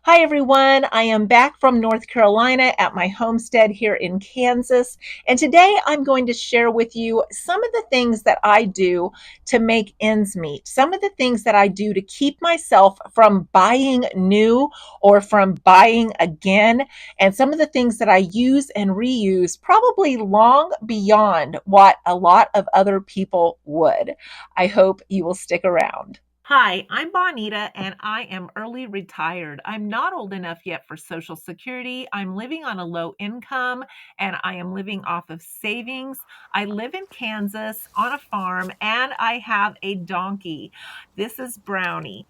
Hi everyone, I am back from North Carolina at my homestead here in Kansas, and today I'm going to share with you some of the things that I do to make ends meet, some of the things that I do to keep myself from buying new or from buying again, and some of the things that I use and reuse probably long beyond what a lot of other people would. I hope you will stick around. Hi, I'm Bonita and I am early retired. I'm not old enough yet for Social Security. I'm living on a low income and I am living off of savings. I live in Kansas on a farm and I have a donkey. This is Brownie.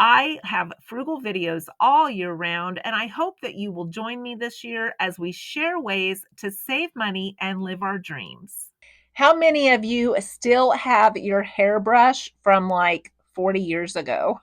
I have frugal videos all year round and I hope that you will join me this year as we share ways to save money and live our dreams. How many of you still have your hairbrush from like 40 years ago?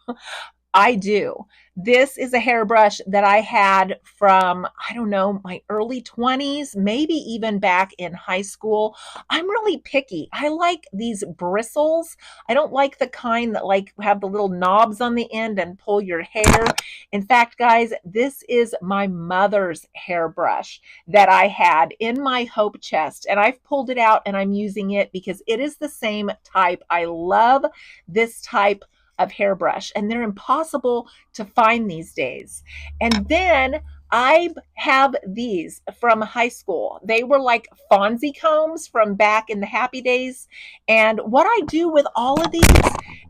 I do. This is a hairbrush that I had from, I don't know, my early 20s, maybe even back in high school. I'm really picky. I like these bristles. I don't like the kind that like have the little knobs on the end and pull your hair. In fact, guys, this is my mother's hairbrush that I had in my hope chest, and I've pulled it out and I'm using it because it is the same type. I love this type of hairbrush, and they're impossible to find these days. And then I have these from high school. They were like Fonzie combs from back in the happy days. And what I do with all of these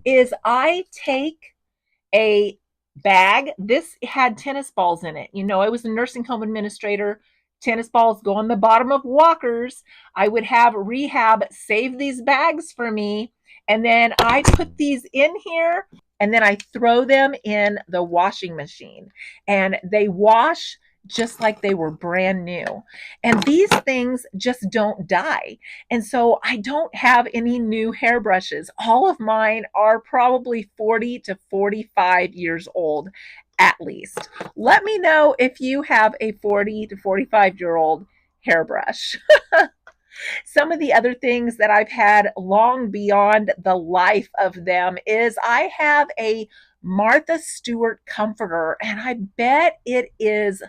is I take a bag. This had tennis balls in it. You know, I was a nursing home administrator. Tennis balls go on the bottom of walkers. I would have rehab save these bags for me. And then I put these in here and then I throw them in the washing machine and they wash just like they were brand new. And these things just don't die. And so I don't have any new hairbrushes. All of mine are probably 40 to 45 years old at least. Let me know if you have a 40 to 45-year-old hairbrush. Some of the other things that I've had long beyond the life of them is I have a Martha Stewart comforter, and I bet it is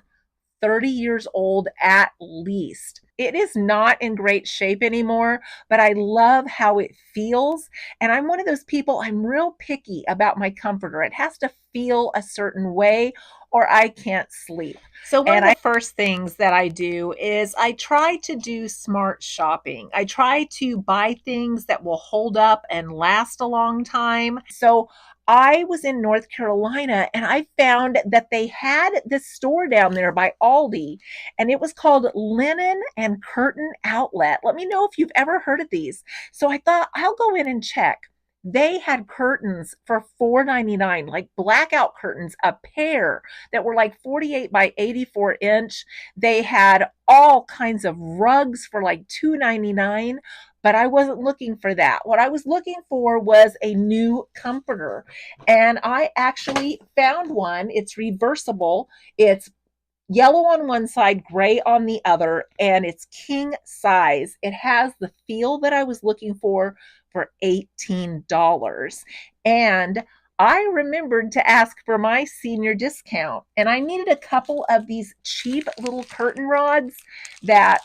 30 years old at least. It is not in great shape anymore, but I love how it feels. And I'm one of those people, I'm real picky about my comforter. It has to feel a certain way or I can't sleep. So, one of the first things that I do is I try to do smart shopping. I try to buy things that will hold up and last a long time. So, I was in North Carolina and I found that they had this store down there by Aldi and it was called Linen and Curtain Outlet. Let me know if you've ever heard of these. So I thought I'll go in and check. They had curtains for $4.99, like blackout curtains, a pair that were like 48 by 84 inch. They had all kinds of rugs for like $2.99, but I wasn't looking for that. What I was looking for was a new comforter. And I actually found one. It's reversible. It's yellow on one side, gray on the other, and it's king size. It has the feel that I was looking for $18. And I remembered to ask for my senior discount, and I needed a couple of these cheap little curtain rods that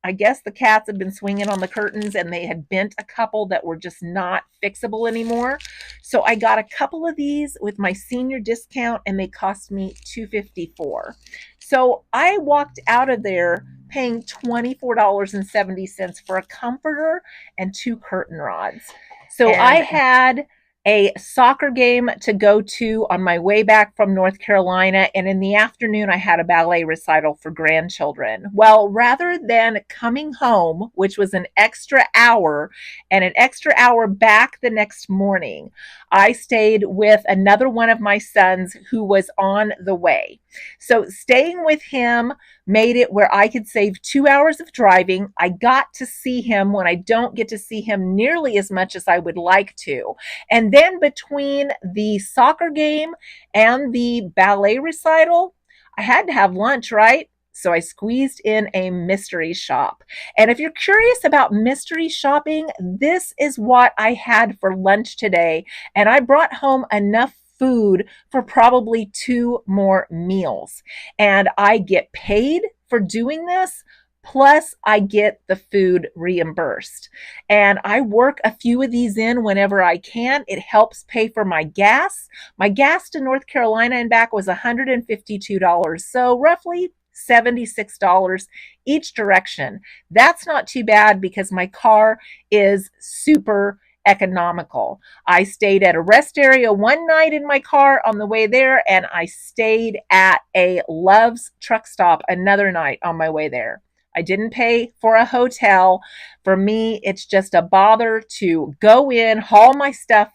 I guess the cats had been swinging on the curtains and they had bent a couple that were just not fixable anymore. So I got a couple of these with my senior discount and they cost me $2.54. So I walked out of there paying $24.70 for a comforter and two curtain rods. So I had a soccer game to go to on my way back from North Carolina. And in the afternoon, I had a ballet recital for grandchildren. Well, rather than coming home, which was an extra hour and an extra hour back the next morning, I stayed with another one of my sons who was on the way. So staying with him made it where I could save 2 hours of driving. I got to see him when I don't get to see him nearly as much as I would like to. And then between the soccer game and the ballet recital, I had to have lunch, right? So I squeezed in a mystery shop. And if you're curious about mystery shopping, this is what I had for lunch today. And I brought home enough food for probably 2 more meals. And I get paid for doing this. Plus, I get the food reimbursed. And I work a few of these in whenever I can. It helps pay for my gas. My gas to North Carolina and back was $152. So, roughly $76 each direction. That's not too bad because my car is super economical. I stayed at a rest area one night in my car on the way there, and I stayed at a Love's truck stop another night on my way there. I didn't pay for a hotel. For me, it's just a bother to go in, haul my stuff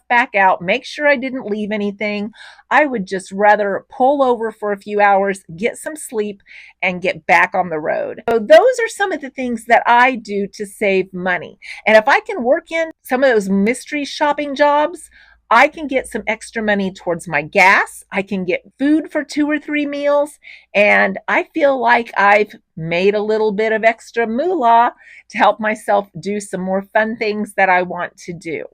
back out, make sure I didn't leave anything. I would just rather pull over for a few hours, get some sleep, and get back on the road. So, those are some of the things that I do to save money. And if I can work in some of those mystery shopping jobs, I can get some extra money towards my gas. I can get food for 2 or 3 meals. And I feel like I've made a little bit of extra moolah to help myself do some more fun things that I want to do.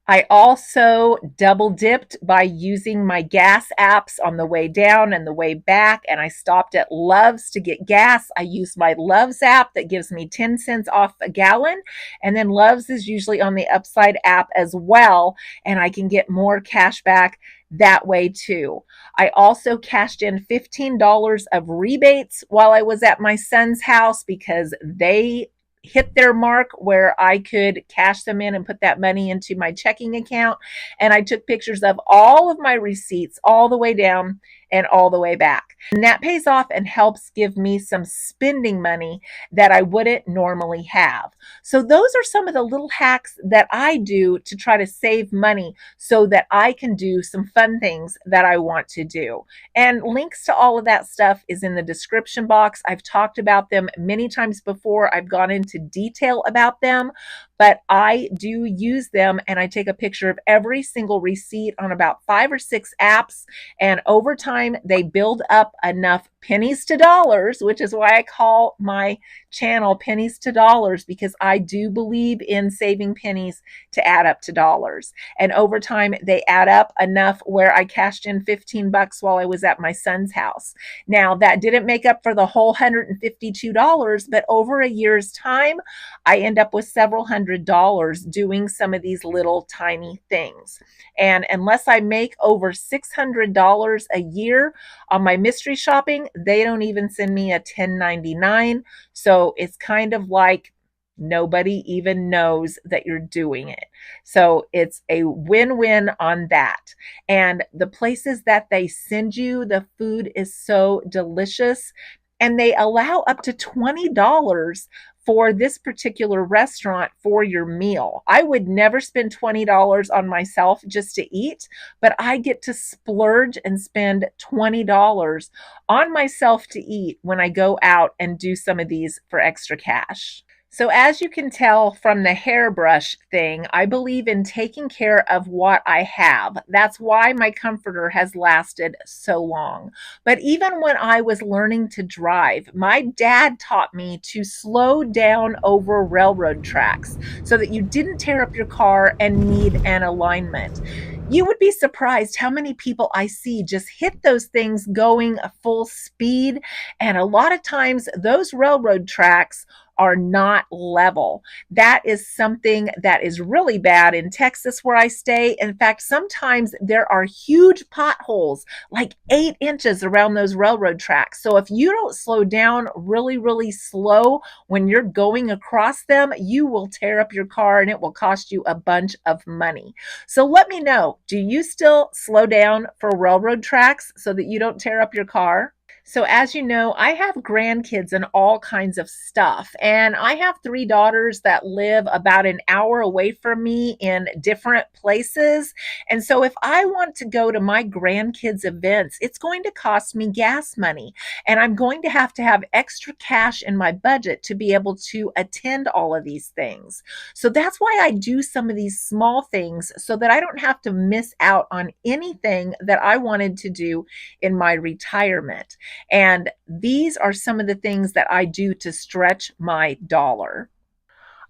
I also double dipped by using my gas apps on the way down and the way back. And I stopped at Love's to get gas. I used my Love's app that gives me 10 cents off a gallon. And then Love's is usually on the Upside app as well. And I can get more cash back that way too. I also cashed in $15 of rebates while I was at my son's house because they hit their mark where I could cash them in and put that money into my checking account. And I took pictures of all of my receipts all the way down and all the way back. And that pays off and helps give me some spending money that I wouldn't normally have. So those are some of the little hacks that I do to try to save money so that I can do some fun things that I want to do. And links to all of that stuff is in the description box. I've talked about them many times before. I've gone into detail about them, but I do use them, and I take a picture of every single receipt on about 5 or 6 apps. And over time, they build up enough pennies to dollars, which is why I call my channel Pennies to Dollars, because I do believe in saving pennies to add up to dollars. And over time, they add up enough where I cashed in $15 while I was at my son's house. Now, that didn't make up for the whole $152, but over a year's time, I end up with several $100s doing some of these little tiny things. And unless I make over $600 a year on my mystery shopping, they don't even send me a 1099. So it's kind of like nobody even knows that you're doing it. So it's a win-win on that. And the places that they send you, the food is so delicious. And they allow up to $20 for this particular restaurant for your meal. I would never spend $20 on myself just to eat, but I get to splurge and spend $20 on myself to eat when I go out and do some of these for extra cash. So, as you can tell from the hairbrush thing, I believe in taking care of what I have. That's why my comforter has lasted so long. But even when I was learning to drive, my dad taught me to slow down over railroad tracks so that you didn't tear up your car and need an alignment. You would be surprised how many people I see just hit those things going full speed. And a lot of times, those railroad tracks are not level. That is something that is really bad in Texas where I stay. In fact, sometimes there are huge potholes, like 8 inches around those railroad tracks. So if you don't slow down really, really slow when you're going across them, you will tear up your car and it will cost you a bunch of money. So let me know, do you still slow down for railroad tracks so that you don't tear up your car? So, as you know, I have grandkids and all kinds of stuff. And I have 3 daughters that live about an hour away from me in different places. And so, if I want to go to my grandkids' events, it's going to cost me gas money. And I'm going to have extra cash in my budget to be able to attend all of these things. So, that's why I do some of these small things so that I don't have to miss out on anything that I wanted to do in my retirement. And these are some of the things that I do to stretch my dollar.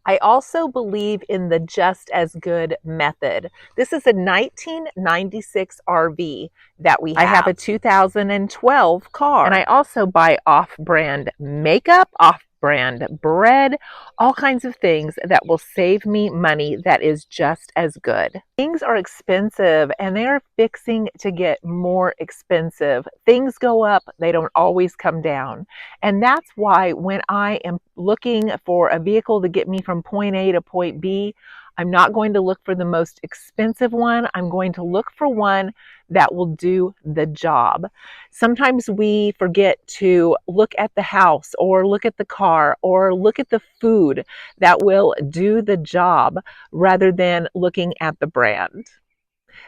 I also believe in the just as good method. This is a 1996 RV that we have. I have a 2012 car. And I also buy off-brand makeup, off-brand bread, all kinds of things that will save me money that is just as good. Things are expensive and they are fixing to get more expensive. Things go up, they don't always come down. And that's why when I am looking for a vehicle to get me from point A to point B, I'm not going to look for the most expensive one. I'm going to look for one that will do the job. Sometimes we forget to look at the house or look at the car or look at the food that will do the job rather than looking at the brand.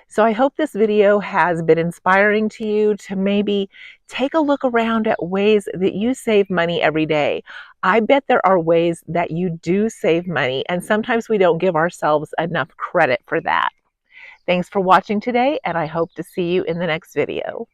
So I hope this video has been inspiring to you to maybe take a look around at ways that you save money every day. I bet there are ways that you do save money, and sometimes we don't give ourselves enough credit for that. Thanks for watching today, and I hope to see you in the next video.